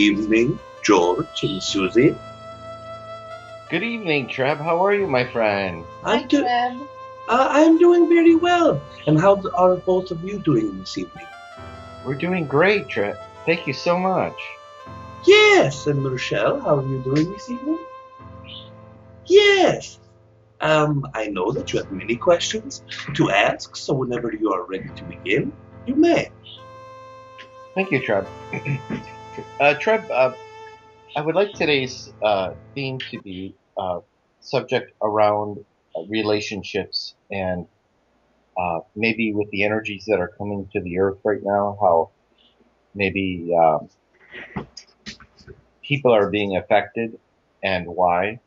evening, George and Susie. Good evening, Treb. How are you, my friend? Hi, Treb. I'm doing very well. And how are both of you doing this evening? We're doing great, Treb. Thank you so much. Yes, and Rochelle, how are you doing this evening? Yes. I know that you have many questions to ask, so whenever you are ready to begin, you may. Thank you, Treb. Treb, I would like today's theme to be subject around relationships and maybe with the energies that are coming to the earth right now, how maybe people are being affected and why.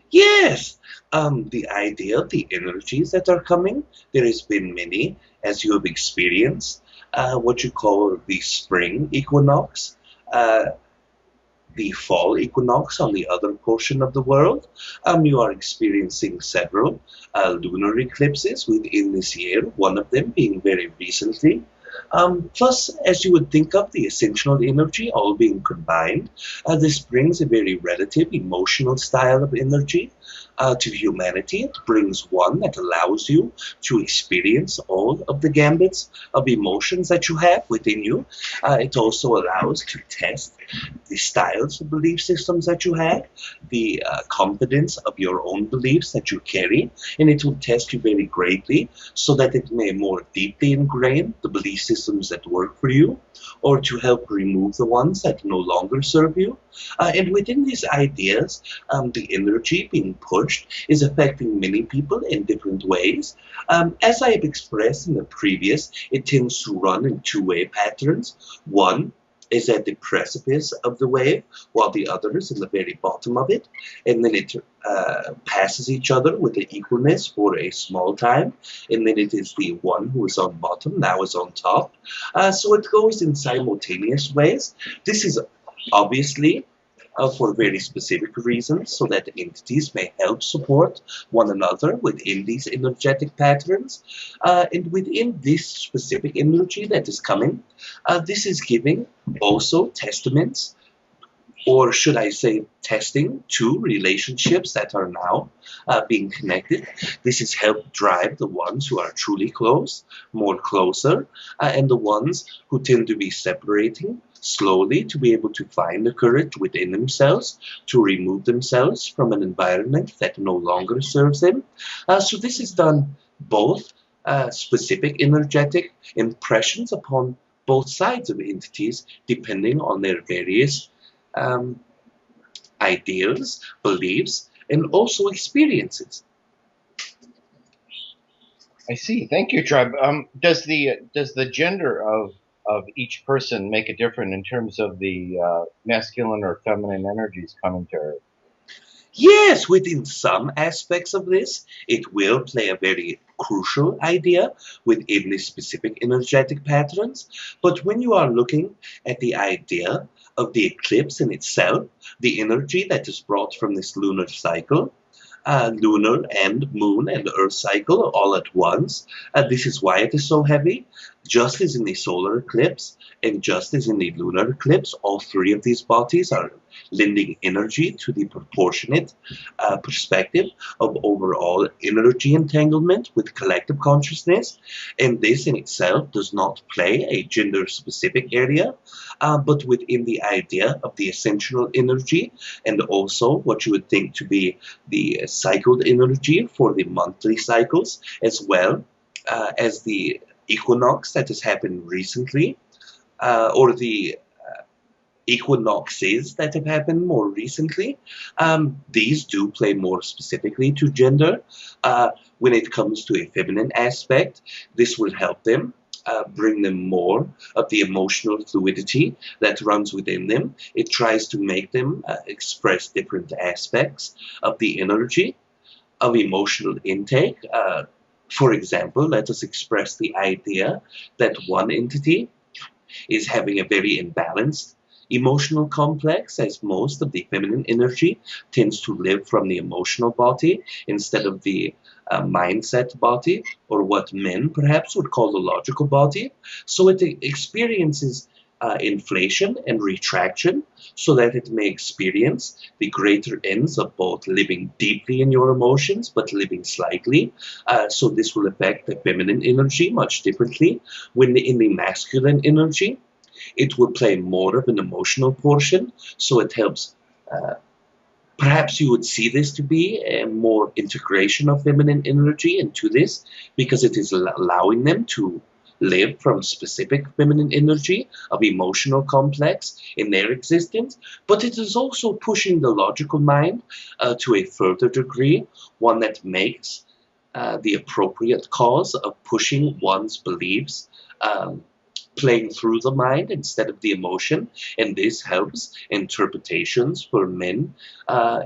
Yes, the idea, the energies that are coming, there has been many, as you have experienced, what you call the spring equinox, the fall equinox on the other portion of the world. You are experiencing several lunar eclipses within this year, one of them being very recently. Plus, as you would think of the essential energy all being combined, this brings a very relative emotional style of energy to humanity. It brings one that allows you to experience all of the gambits of emotions that you have within you. It also allows to test the styles of belief systems that you have, the confidence of your own beliefs that you carry, and it will test you very greatly so that it may more deeply ingrain the belief systems that work for you, or to help remove the ones that no longer serve you. And within these ideas, the energy being pushed is affecting many people in different ways. As I have expressed in the previous, it tends to run in two-way patterns. One is at the precipice of the wave, while the other is in the very bottom of it, and then it passes each other with the equalness for a small time, and then it is the one who is on bottom now is on top. So it goes in simultaneous ways. This is obviously for very specific reasons, so that entities may help support one another within these energetic patterns. And within this specific energy that is coming, this is giving also testaments, or should I say testing, to relationships that are now being connected. This has helped drive the ones who are truly close more closer, and the ones who tend to be separating slowly to be able to find the courage within themselves to remove themselves from an environment that no longer serves them. So this is done both specific energetic impressions upon both sides of entities depending on their various ideas, beliefs, and also experiences. I see. Thank you, Treb. Does the gender of each person make a difference in terms of the masculine or feminine energies coming to Earth? Yes, within some aspects of this, it will play a very crucial idea within the specific energetic patterns. But when you are looking at the idea of the eclipse in itself, the energy that is brought from this lunar cycle, lunar and moon and earth cycle all at once. This is why it is so heavy. Just as in the solar eclipse and just as in the lunar eclipse, all three of these bodies are lending energy to the proportionate perspective of overall energy entanglement with collective consciousness. And this in itself does not play a gender specific area, but within the idea of the essential energy and also what you would think to be the cycled energy for the monthly cycles, as well as the equinox that has happened recently, or the equinoxes that have happened more recently. These do play more specifically to gender. When it comes to a feminine aspect, this will help them. Bring them more of the emotional fluidity that runs within them. It tries to make them express different aspects of the energy of emotional intake. For example, let us express the idea that one entity is having a very imbalanced emotional complex, as most of the feminine energy tends to live from the emotional body instead of the mindset body, or what men perhaps would call the logical body. So it experiences inflation and retraction so that it may experience the greater ends of both living deeply in your emotions but living slightly. So this will affect the feminine energy much differently. When in the masculine energy, it will play more of an emotional portion, so it helps. Perhaps you would see this to be a more integration of feminine energy into this because it is allowing them to live from specific feminine energy of emotional complex in their existence, but it is also pushing the logical mind to a further degree, one that makes the appropriate cause of pushing one's beliefs playing through the mind instead of the emotion, and this helps interpretations for men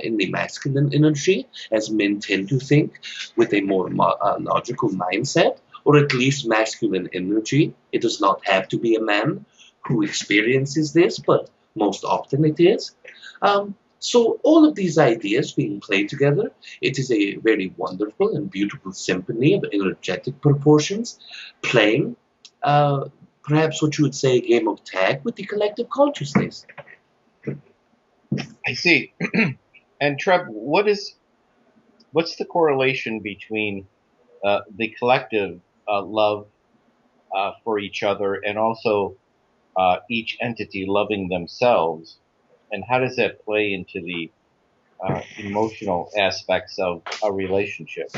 in the masculine energy, as men tend to think with a more logical mindset, or at least masculine energy. It does not have to be a man who experiences this, but most often it is. So all of these ideas being played together, it is a very wonderful and beautiful symphony of energetic proportions, playing uh, perhaps what you would say a game of tag with the collective consciousness. I see. And Treb, what's the correlation between the collective love for each other and also each entity loving themselves, and how does that play into the emotional aspects of a relationship?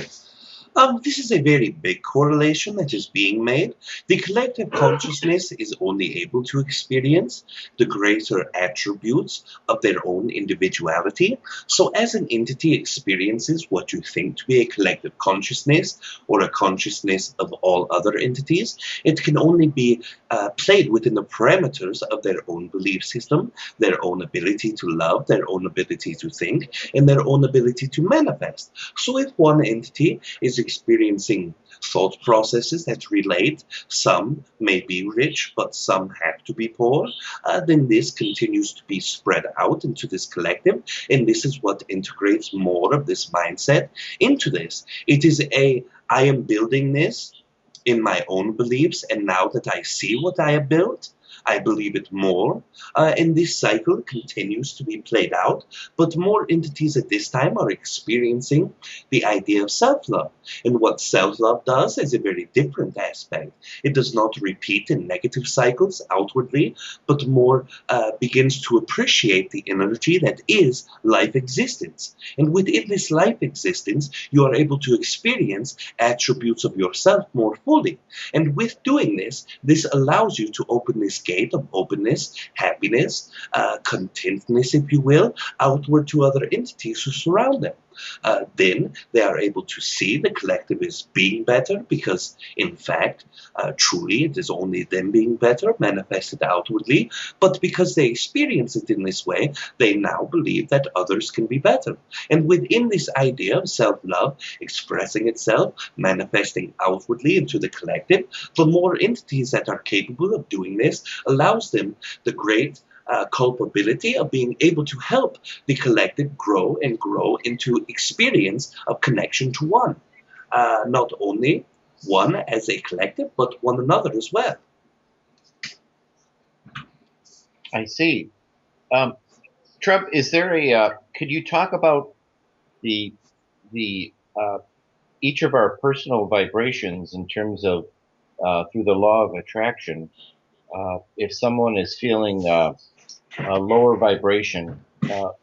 This is a very big correlation that is being made. The collective consciousness is only able to experience the greater attributes of their own individuality. So, as an entity experiences what you think to be a collective consciousness or a consciousness of all other entities, it can only be played within the parameters of their own belief system, their own ability to love, their own ability to think, and their own ability to manifest. So, if one entity is experiencing thought processes that relate, some may be rich, but some have to be poor, then this continues to be spread out into this collective, and this is what integrates more of this mindset into this. It is I am building this in my own beliefs, and now that I see what I have built, I believe it more. And this cycle continues to be played out, but more entities at this time are experiencing the idea of self love. And what self love does is a very different aspect. It does not repeat in negative cycles outwardly, but more begins to appreciate the energy that is life existence. And within this life existence, you are able to experience attributes of yourself more fully. And with doing this, this allows you to open this gate of openness, happiness, contentness, if you will, outward to other entities who surround them. Then they are able to see the collective is being better because, in fact, truly it is only them being better manifested outwardly. But because they experience it in this way, they now believe that others can be better. And within this idea of self love expressing itself, manifesting outwardly into the collective, the more entities that are capable of doing this allows them the great culpability of being able to help the collective grow and grow into experience of connection to one. Not only one as a collective, but one another as well. I see. Treb, is there could you talk about the the each of our personal vibrations in terms of through the law of attraction? If someone is feeling a lower vibration,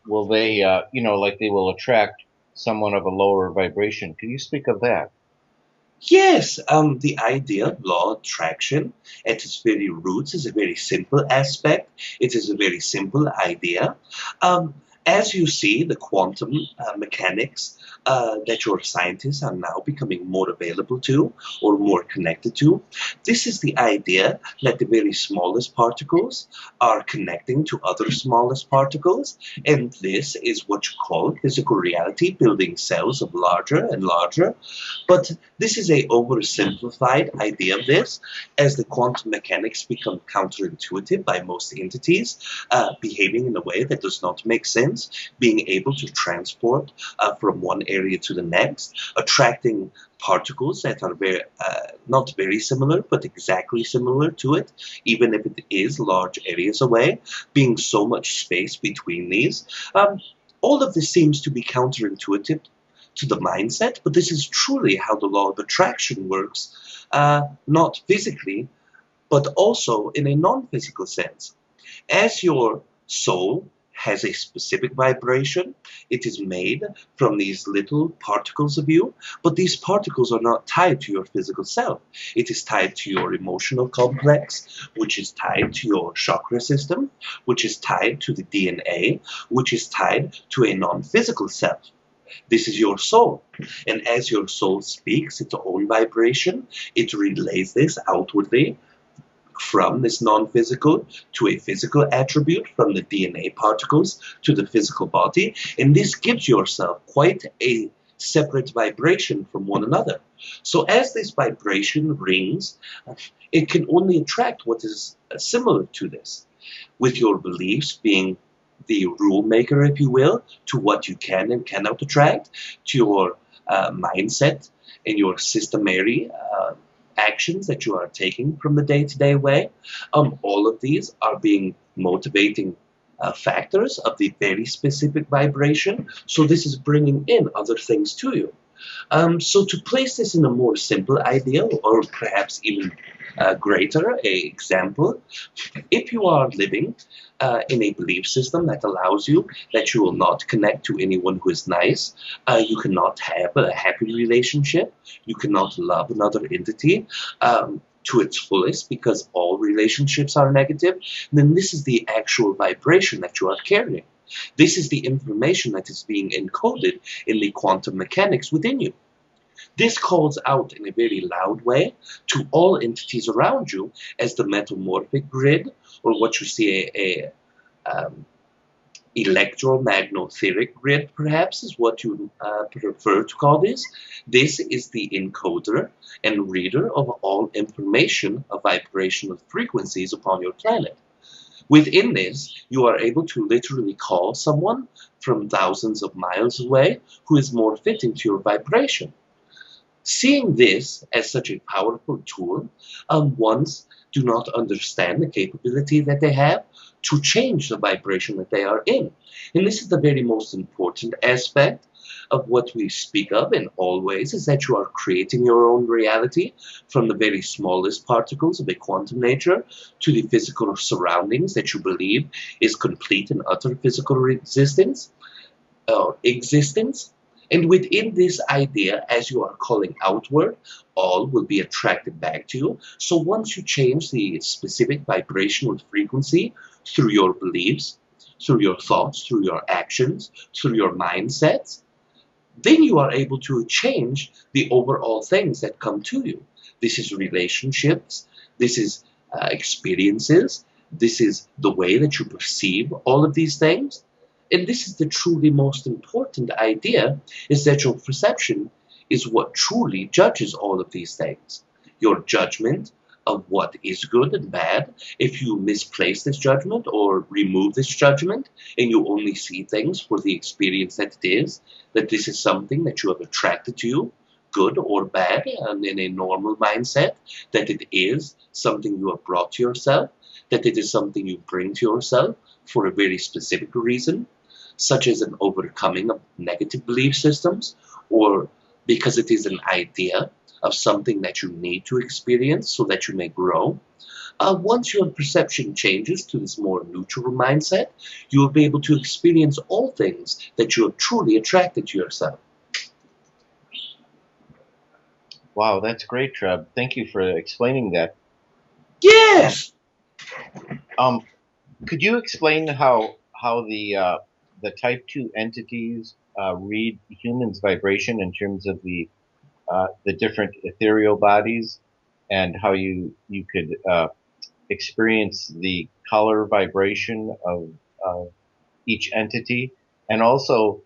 will they, like they will attract someone of a lower vibration? Can you speak of that? Yes, the idea of law of attraction at its very roots is a very simple aspect. It is a very simple idea. Um, as you see, the quantum mechanics that your scientists are now becoming more available to or more connected to, this is the idea that the very smallest particles are connecting to other smallest particles, and this is what you call physical reality, building cells of larger and larger. But this is a oversimplified idea of this, as the quantum mechanics become counterintuitive by most entities, behaving in a way that does not make sense. experience, being able to transport from one area to the next, attracting particles that are not very similar, but exactly similar to it, even if it is large areas away, being so much space between these. All of this seems to be counterintuitive to the mindset, but this is truly how the law of attraction works, not physically, but also in a non-physical sense. As your soul has a specific vibration, it is made from these little particles of you, but these particles are not tied to your physical self. It is tied to your emotional complex, which is tied to your chakra system, which is tied to the DNA, which is tied to a non-physical self. This is your soul. And as your soul speaks its own vibration, it relays this outwardly from this non-physical to a physical attribute, from the DNA particles to the physical body. And this gives yourself quite a separate vibration from one another. So as this vibration rings, it can only attract what is similar to this, with your beliefs being the rule maker, if you will, to what you can and cannot attract, to your mindset and your systematic actions that you are taking from the day-to-day way. All of these are being motivating factors of the very specific vibration. So this is bringing in other things to you. So to place this in a more simple idea, or perhaps even greater a example, if you are living in a belief system that allows you that you will not connect to anyone who is nice, you cannot have a happy relationship, you cannot love another entity to its fullest because all relationships are negative, then this is the actual vibration that you are carrying. This is the information that is being encoded in the quantum mechanics within you. This calls out in a very loud way to all entities around you as the metamorphic grid, or what you see a electromagnotheric grid, perhaps, is what you prefer to call this. This is the encoder and reader of all information of vibrational frequencies upon your planet. Within this, you are able to literally call someone from thousands of miles away who is more fitting to your vibration. Seeing this as such a powerful tool, ones do not understand the capability that they have to change the vibration that they are in. And this is the very most important aspect of what we speak of in all ways, is that you are creating your own reality from the very smallest particles of a quantum nature to the physical surroundings that you believe is complete and utter physical existence. And within this idea, as you are calling outward, all will be attracted back to you. So once you change the specific vibrational frequency through your beliefs, through your thoughts, through your actions, through your mindsets, then you are able to change the overall things that come to you. This is relationships, this is experiences, this is the way that you perceive all of these things. And this is the truly most important idea, is that your perception is what truly judges all of these things. Your judgment of what is good and bad, if you misplace this judgment or remove this judgment and you only see things for the experience that it is, that this is something that you have attracted to you, good or bad, and in a normal mindset, that it is something you have brought to yourself, that it is something you bring to yourself for a very specific reason, such as an overcoming of negative belief systems, or because it is an idea of something that you need to experience so that you may grow. Once your perception changes to this more neutral mindset, you will be able to experience all things that you have truly attracted to yourself. Wow, that's great, Treb. Thank you for explaining that. Yes! Could you explain how the type 2 entities read humans' vibration in terms of the different ethereal bodies, and how you could experience the color vibration of each entity, and also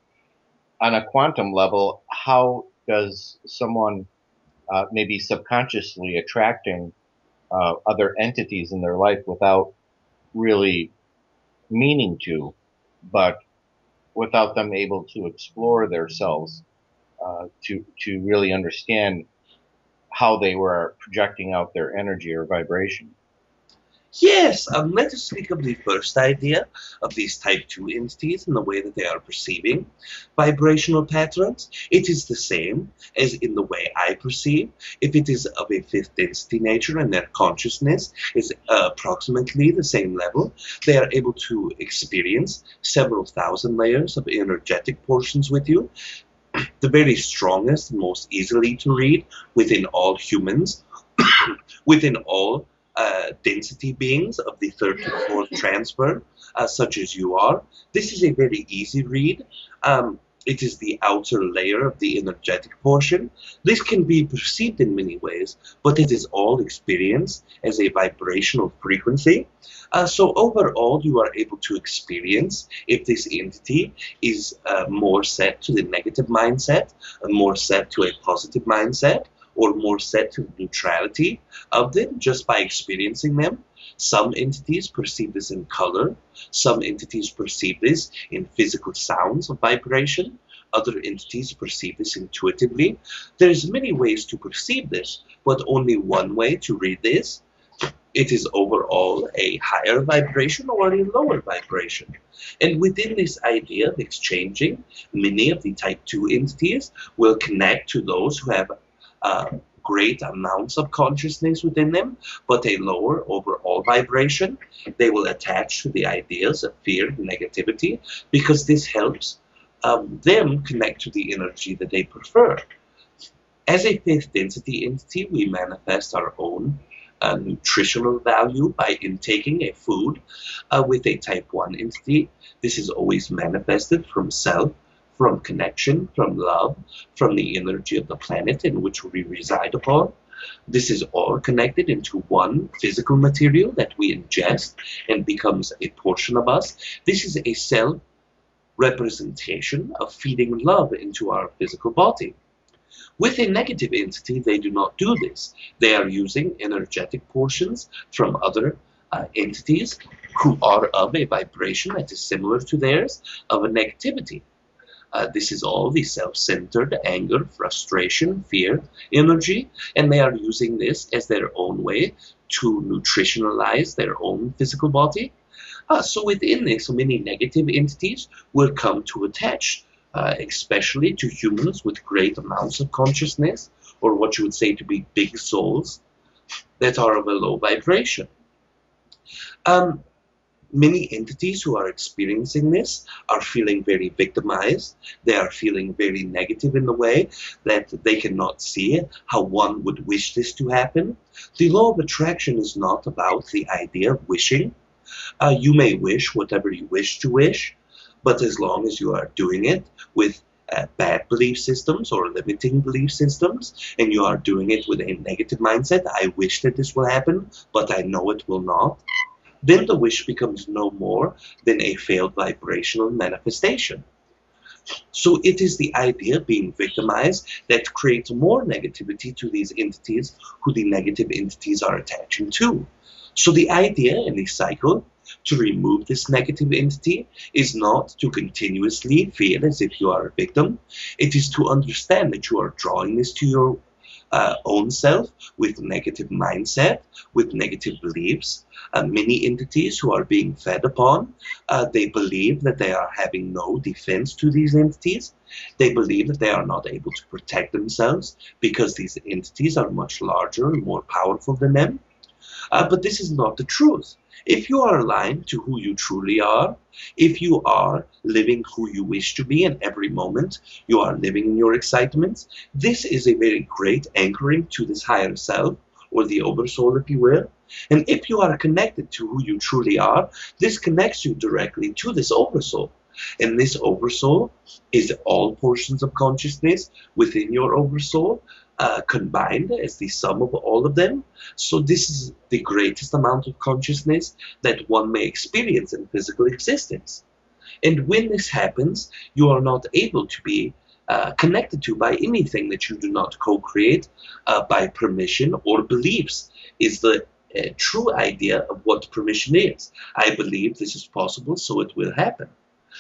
on a quantum level, how does someone maybe subconsciously attracting other entities in their life without really meaning to, but without them able to explore themselves, to really understand how they were projecting out their energy or vibration. Yes, let us speak of the first idea of these type 2 entities and the way that they are perceiving vibrational patterns. It is the same as in the way I perceive. If it is of a fifth density nature and their consciousness is approximately the same level, they are able to experience several thousand layers of energetic portions with you. The very strongest and most easily to read within all humans, within all density beings of the third to fourth transfer, such as you are. This is a very easy read. It is the outer layer of the energetic portion. This can be perceived in many ways, but it is all experienced as a vibrational frequency. So overall, you are able to experience if this entity is more set to the negative mindset, more set to a positive mindset, or more set to neutrality of them just by experiencing them. Some entities perceive this in color. Some entities perceive this in physical sounds of vibration. Other entities perceive this intuitively. There's many ways to perceive this, but only one way to read this. It is overall a higher vibration or a lower vibration. And within this idea of exchanging, many of the type 2 entities will connect to those who have great amounts of consciousness within them, but a lower overall vibration. They will attach to the ideas of fear and negativity because this helps them connect to the energy that they prefer. As a fifth density entity, we manifest our own nutritional value by intaking a food. With a type 1 entity, this is always manifested from self, from connection, from love, from the energy of the planet in which we reside upon. This is all connected into one physical material that we ingest and becomes a portion of us. This is a self-representation of feeding love into our physical body. With a negative entity, they do not do this. They are using energetic portions from other entities who are of a vibration that is similar to theirs, of a negativity. This is all the self-centered anger, frustration, fear, energy, and they are using this as their own way to nutritionalize their own physical body. So within this, many negative entities will come to attach, especially to humans with great amounts of consciousness, or what you would say to be big souls that are of a low vibration. Many entities who are experiencing this are feeling very victimized. They are feeling very negative in the way that they cannot see how one would wish this to happen. The law of attraction is not about the idea of wishing. You may wish whatever you wish to wish, but as long as you are doing it with bad belief systems or limiting belief systems, and you are doing it with a negative mindset, I wish that this will happen, but I know it will not, then the wish becomes no more than a failed vibrational manifestation. So it is the idea of being victimized that creates more negativity to these entities who the negative entities are attaching to. So the idea in the cycle to remove this negative entity is not to continuously feel as if you are a victim. It is to understand that you are drawing this to your own self with negative mindset, with negative beliefs. Many entities who are being fed upon, they believe that they are having no defense to these entities. They believe that they are not able to protect themselves because these entities are much larger and more powerful than them. But this is not the truth. If you are aligned to who you truly are, if you are living who you wish to be in every moment, you are living in your excitements, this is a very great anchoring to this higher self, or the oversoul, if you will. And if you are connected to who you truly are, this connects you directly to this oversoul. And this oversoul is all portions of consciousness within your oversoul, combined as the sum of all of them. So this is the greatest amount of consciousness that one may experience in physical existence. And when this happens, you are not able to be connected to by anything that you do not co-create by permission or beliefs, is the true idea of what permission is. I believe this is possible, so it will happen.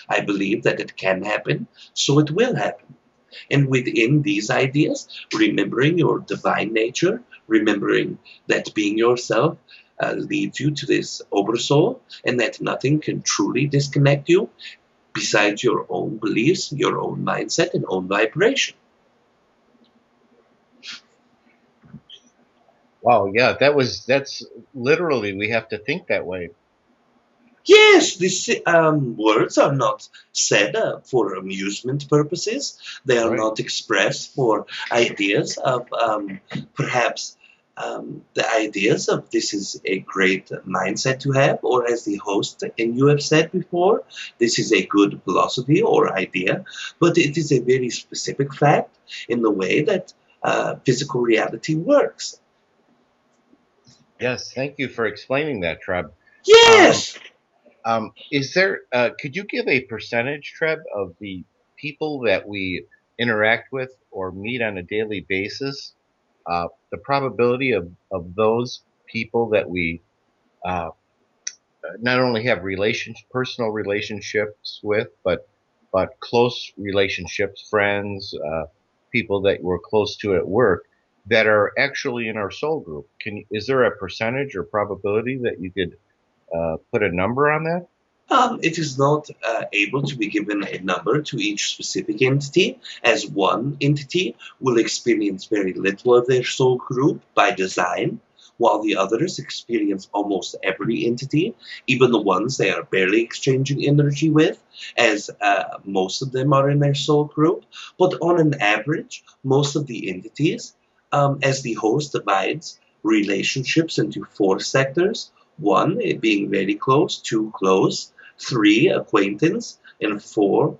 I believe that it can happen, so it will happen. And within these ideas, remembering your divine nature, remembering that being yourself leads you to this oversoul, and that nothing can truly disconnect you besides your own beliefs, your own mindset, and own vibration. Wow, yeah, that's literally, we have to think that way. Yes, these words are not said for amusement purposes. They are Right. not expressed for ideas of perhaps the ideas of this is a great mindset to have, or as the host and you have said before, this is a good philosophy or idea, but it is a very specific fact in the way that physical reality works. Yes, thank you for explaining that, Treb. Um, Yes! is there? Could you give a percentage, Treb, of the people that we interact with or meet on a daily basis? The probability of those people that we uh, not only have personal relationships with, but close relationships, friends, people that we're close to at work that are actually in our soul group. Is there a percentage or probability that you could put a number on that? It is not able to be given a number to each specific entity, as one entity will experience very little of their soul group by design, while the others experience almost every entity, even the ones they are barely exchanging energy with, as most of them are in their soul group. But on an average, most of the entities, as the host divides relationships into four sectors, one, it being very close, two, close, three, acquaintance, and four,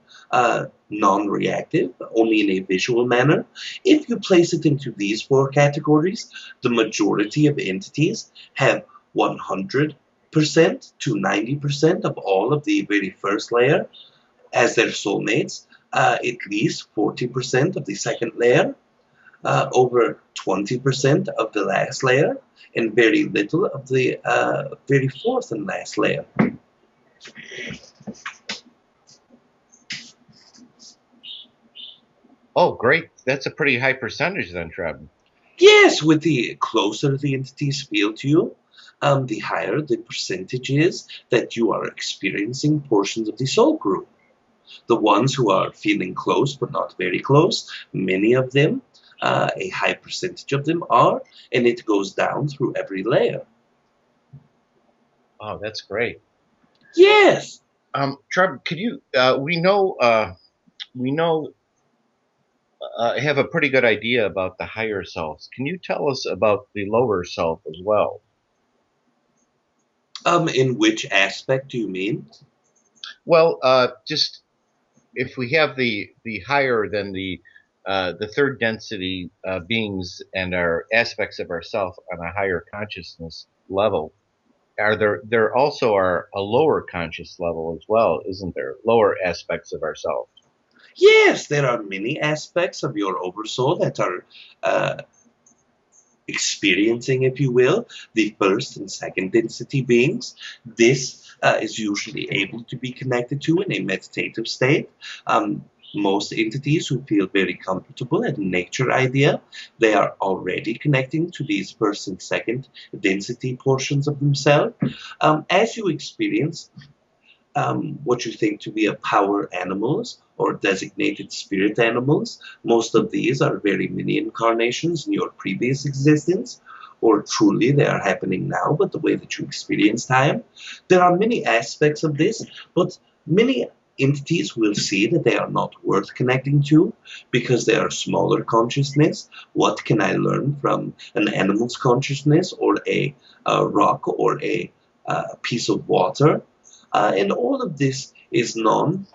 non-reactive, only in a visual manner. If you place it into these four categories, the majority of entities have 100% to 90% of all of the very first layer as their soulmates, at least 40% of the second layer, over 20% of the last layer, and very little of the very fourth and last layer. Oh, great! That's a pretty high percentage then, Treb. Yes, with the closer the entities feel to you, the higher the percentage is that you are experiencing portions of the soul group. The ones who are feeling close but not very close, many of them, a high percentage of them are, and it goes down through every layer. Oh, that's great. Yes. Treb, could you? We know have a pretty good idea about the higher selves. Can you tell us about the lower self as well? In which aspect do you mean? Well, just if we have the higher than the third density beings and our aspects of ourself on a higher consciousness level, there also are a lower conscious level as well, isn't there? Lower aspects of ourself. Yes, there are many aspects of your oversoul that are uh, experiencing, if you will, the first and second density beings. This is usually able to be connected to in a meditative state. Most entities who feel very comfortable at nature idea, they are already connecting to these first and second density portions of themselves. As you experience what you think to be a power animals or designated spirit animals. Most of these are very many incarnations in your previous existence, or truly they are happening now, but the way that you experience time. There are many aspects of this, but many entities will see that they are not worth connecting to because they are smaller consciousness. What can I learn from an animal's consciousness or a rock or a piece of water? And all of this is non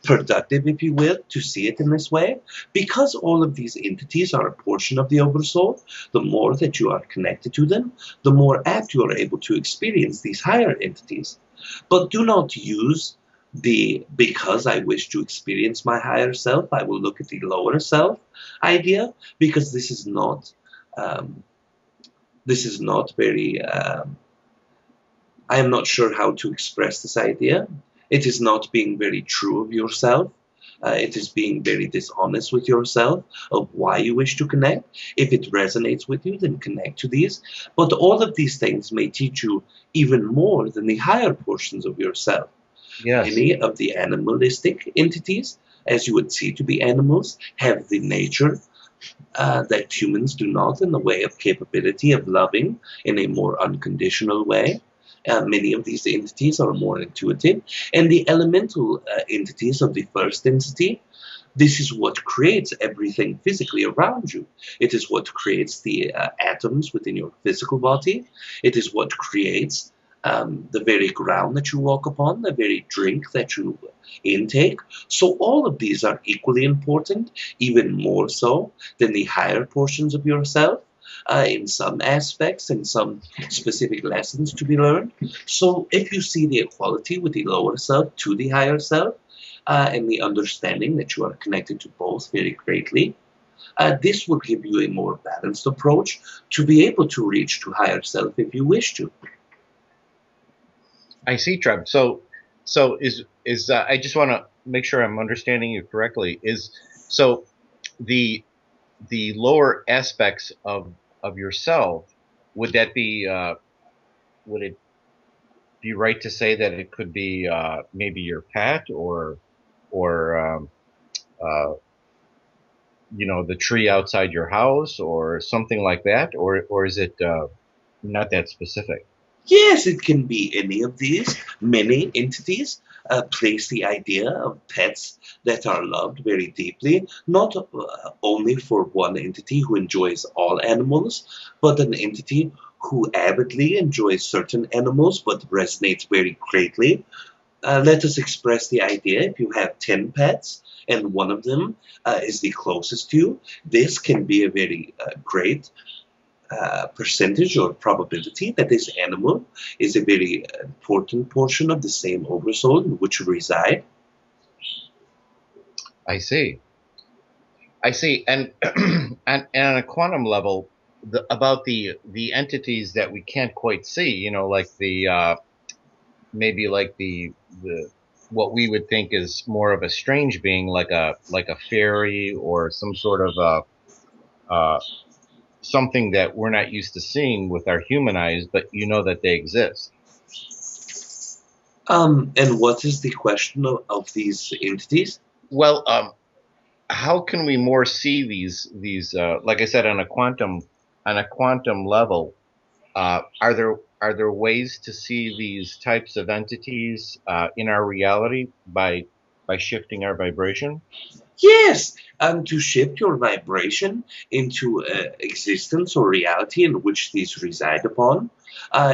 productive, if you will, to see it in this way. Because all of these entities are a portion of the Oversoul, the more that you are connected to them, the more apt you are able to experience these higher entities. But do not use the because I wish to experience my higher self, I will look at the lower self idea, because um, this is not very I am not sure how to express this idea. It is not being very true of yourself. It is being very dishonest with yourself of why you wish to connect. If it resonates with you, then connect to these. But all of these things may teach you even more than the higher portions of yourself. Yes. Many of the animalistic entities, as you would see to be animals, have the nature that humans do not, in the way of capability of loving in a more unconditional way. Many of these entities are more intuitive, and the elemental entities of the first entity, this is what creates everything physically around you. It is what creates the atoms within your physical body. It is what creates the very ground that you walk upon, the very drink that you intake. So all of these are equally important, even more so than the higher portions of yourself. In some aspects and some specific lessons to be learned. So, if you see the equality with the lower self to the higher self, and the understanding that you are connected to both very greatly, this will give you a more balanced approach to be able to reach to higher self if you wish to. I see, Treb. So is I just want to make sure I'm understanding you correctly. Is so the the lower aspects of yourself, would that be would it be right to say that it could be maybe your pet or uh, the tree outside your house or something like that, or is it not that specific? Yes, it can be any of these. Many entities place the idea of pets that are loved very deeply, not only for one entity who enjoys all animals, but an entity who avidly enjoys certain animals but resonates very greatly. Let us express the idea if you have 10 pets and one of them is the closest to you, this can be a very great percentage or probability that this animal is a very important portion of the same oversoul in which you reside. I see. I see. And and on a quantum level, about the entities that we can't quite see, like the maybe like the what we would think is more of a strange being, like a fairy or some sort of something that we're not used to seeing with our human eyes, but that they exist. And what is the question of these entities? Well, how can we more see these like I said, on a quantum level? Are there ways to see these types of entities in our reality by shifting our vibration? Yes, and to shift your vibration into existence or reality in which these reside upon,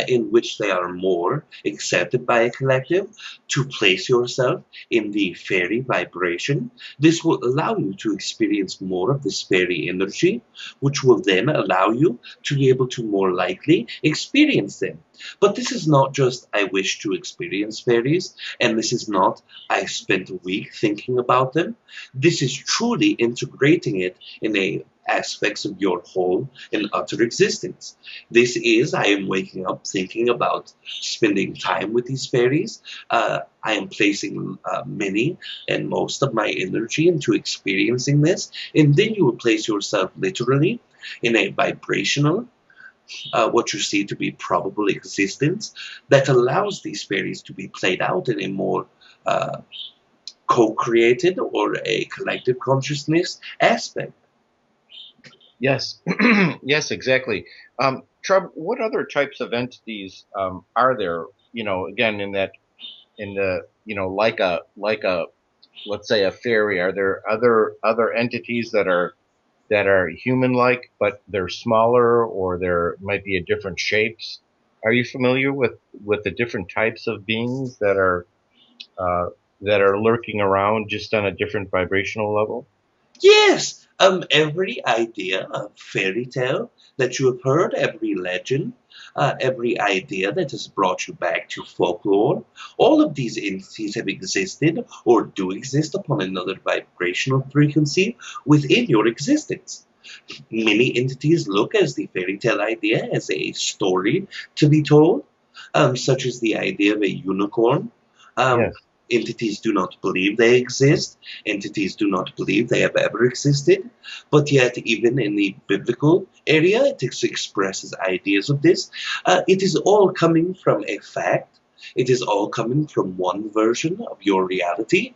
in which they are more accepted by a collective, to place yourself in the fairy vibration. This will allow you to experience more of this fairy energy, which will then allow you to be able to more likely experience them. But this is not just I wish to experience fairies, and this is not I spent a week thinking about them. This is truly integrating it in a aspects of your whole and utter existence. This is, I am waking up thinking about spending time with these fairies. I am placing many and most of my energy into experiencing this. And then you will place yourself literally in a vibrational, what you see to be probable existence that allows these fairies to be played out in a more uh, co-created or a collective consciousness aspect. Yes, yes, exactly. Trub, what other types of entities are there? Again, in the like a let's say a fairy. Are there other entities that are human-like, but they're smaller, or there might be a different shapes? Are you familiar with the different types of beings uh, that are lurking around just on a different vibrational level? Yes, every idea of fairy tale that you have heard, every legend, every idea that has brought you back to folklore, all of these entities have existed or do exist upon another vibrational frequency within your existence. Many entities look as the fairy tale idea as a story to be told, such as the idea of a unicorn. Um, Yes. Entities do not believe they exist. Entities do not believe they have ever existed. But yet, even in the biblical area, it expresses ideas of this. It is all coming from a fact. It is all coming from one version of your reality.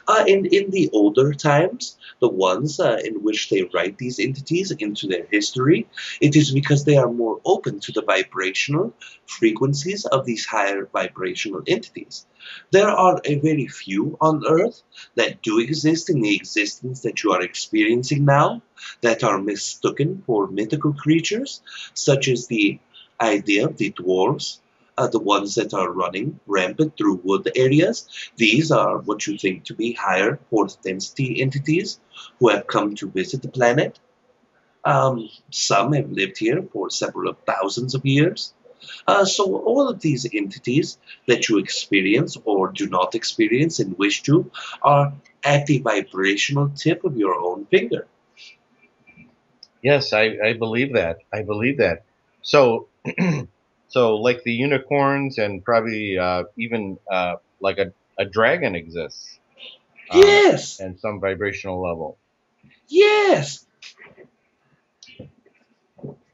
And in the older times, the ones in which they write these entities into their history, it is because they are more open to the vibrational frequencies of these higher vibrational entities. There are a very few on Earth that do exist in the existence that you are experiencing now, that are mistaken for mythical creatures, such as the idea of the dwarves, the ones that are running rampant through wood areas. These are what you think to be higher fourth density entities who have come to visit the planet. Some have lived here for several thousands of years. So all of these entities that you experience or do not experience and wish to are at the vibrational tip of your own finger. Yes, I believe that. I believe that. So, so like the unicorns and probably even like a dragon exists Yes, and some vibrational level. yes.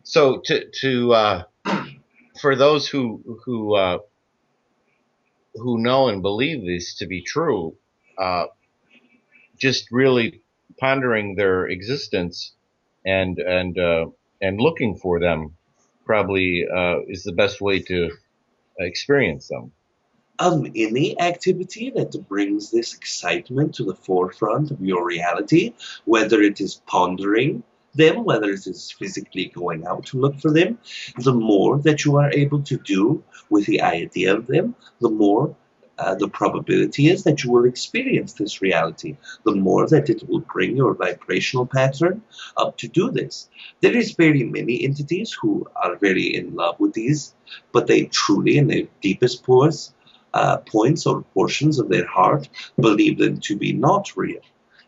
So for those who know and believe this to be true, uh, just really pondering their existence and and uh, and looking for them probably is the best way to experience them. Any activity that brings this excitement to the forefront of your reality, whether it is pondering them, whether it is physically going out to look for them, the more that you are able to do with the idea of them, the more the probability is that you will experience this reality, the more that it will bring your vibrational pattern up to do this. There is very many entities who are very in love with these, but they truly, in their deepest pores, points or portions of their heart believe them to be not real.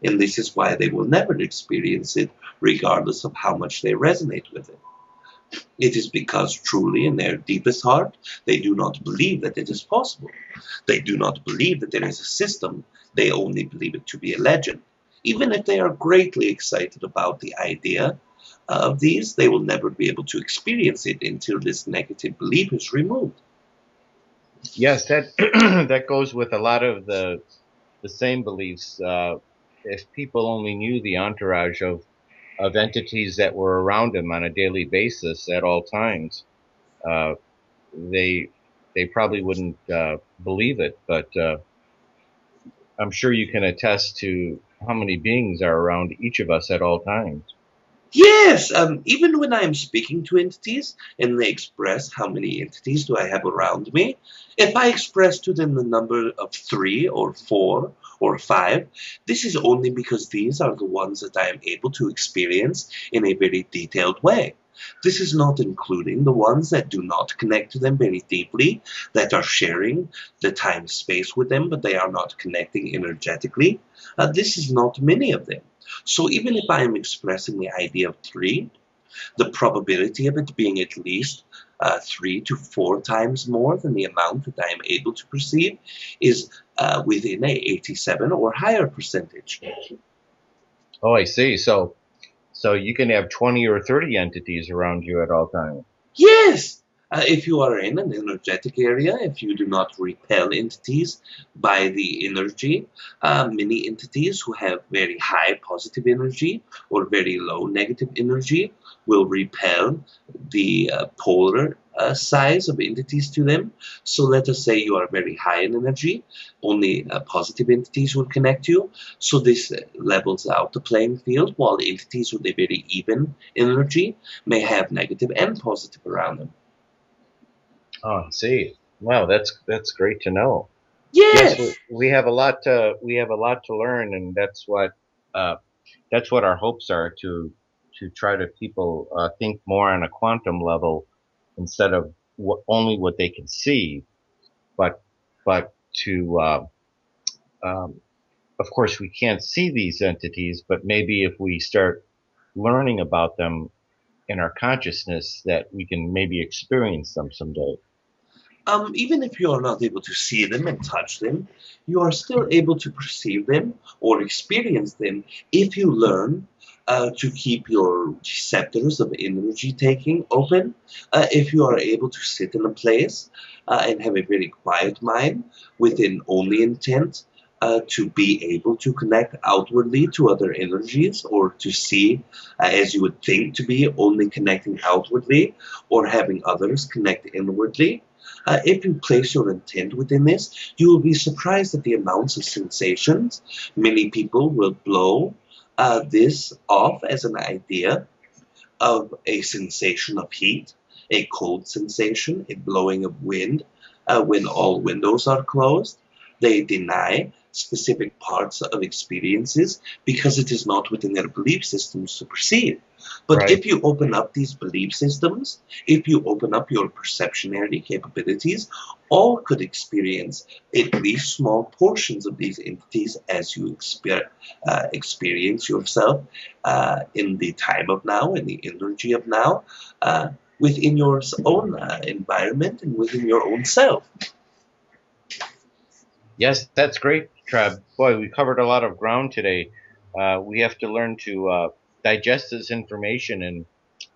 And this is why they will never experience it, regardless of how much they resonate with it. It is because truly in their deepest heart, they do not believe that it is possible. They do not believe that there is a system. They only believe it to be a legend. Even if they are greatly excited about the idea of these, they will never be able to experience it until this negative belief is removed. Yes, that that goes with a lot of the same beliefs. If people only knew the entourage of entities that were around them on a daily basis at all times, uh, they they probably wouldn't believe it. But I'm sure you can attest to how many beings are around each of us at all times. Yes, even when I am speaking to entities and they express how many entities do I have around me, if I express to them the number of three or four or five, this is only because these are the ones that I am able to experience in a very detailed way. This is not including the ones that do not connect to them very deeply, that are sharing the time space with them, but they are not connecting energetically. This is not many of them. So even if I am expressing the idea of three, the probability of it being at least 3 to 4 times more than the amount that I am able to perceive is within a 87 or higher percentage. Oh, I see. So you can have 20 or 30 entities around you at all times. Yes! If you are in an energetic area, if you do not repel entities by the energy, many entities who have very high positive energy or very low negative energy will repel the polar size of entities to them. So let us say you are very high in energy, only positive entities will connect you. So this levels out the playing field, while entities with a very even energy may have negative and positive around them. Oh, I see. Wow, that's great to know. Yes, Yes! we have a lot to learn, and uh, that's what our hopes are to try to people think more on a quantum level instead of only what they can see, but but to um, of course we can't see these entities, but maybe if we start learning about them in our consciousness, that we can maybe experience them someday. Even if you are not able to see them and touch them, you are still able to perceive them or experience them if you learn to keep your receptors of energy taking open. If you are able to sit in a place and have a very quiet mind with an only intent to be able to connect outwardly to other energies or to see as you would think to be only connecting outwardly or having others connect inwardly. If you place your intent within this, you will be surprised at the amounts of sensations. Many people will blow this off as an idea of a sensation of heat, a cold sensation, a blowing of wind when all windows are closed. They deny specific parts of experiences because it is not within their belief systems to perceive. But Right. if you open up these belief systems, if you open up your perceptionary capabilities, all could experience at least small portions of these entities as you experience yourself in the time of now, in the energy of now, within your own environment and within your own self. Yes, that's great, Treb. Boy, we covered a lot of ground today. We have to learn to digest this information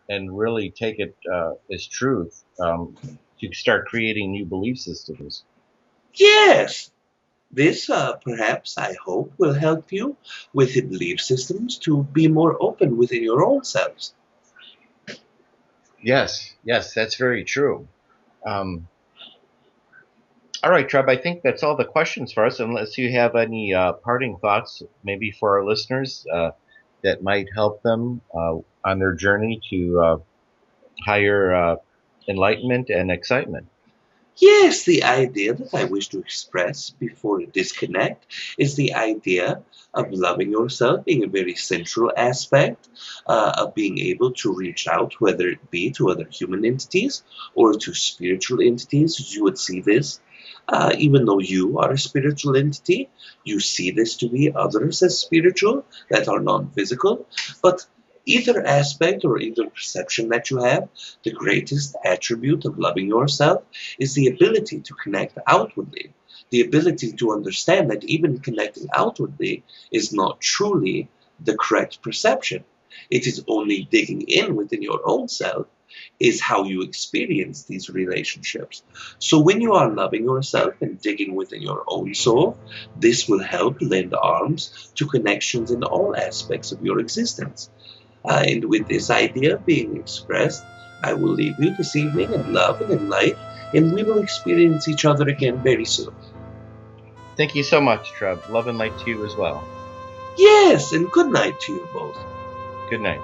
and really take it as truth to start creating new belief systems. Yes, this perhaps, I hope, will help you with the belief systems to be more open within your own selves. Yes, yes, that's very true. Um, all right, Treb, I think that's all the questions for us, unless you have any parting thoughts, maybe for our listeners that might help them on their journey to higher enlightenment and excitement. Yes, the idea that I wish to express before a disconnect is the idea of loving yourself being a very central aspect of being able to reach out, whether it be to other human entities or to spiritual entities, as you would see this. Even though you are a spiritual entity, you see this to be others as spiritual that are non physical. But either aspect or either perception that you have, the greatest attribute of loving yourself is the ability to connect outwardly, the ability to understand that even connecting outwardly is not truly the correct perception. It is only digging in within your own self is how you experience these relationships. So when you are loving yourself and digging within your own soul, this will help lend arms to connections in all aspects of your existence. And with this idea being expressed, I will leave you this evening in love and in light, and we will experience each other again very soon. Thank you so much, Treb. Love and light to you as well. Yes, and good night to you both. Good night.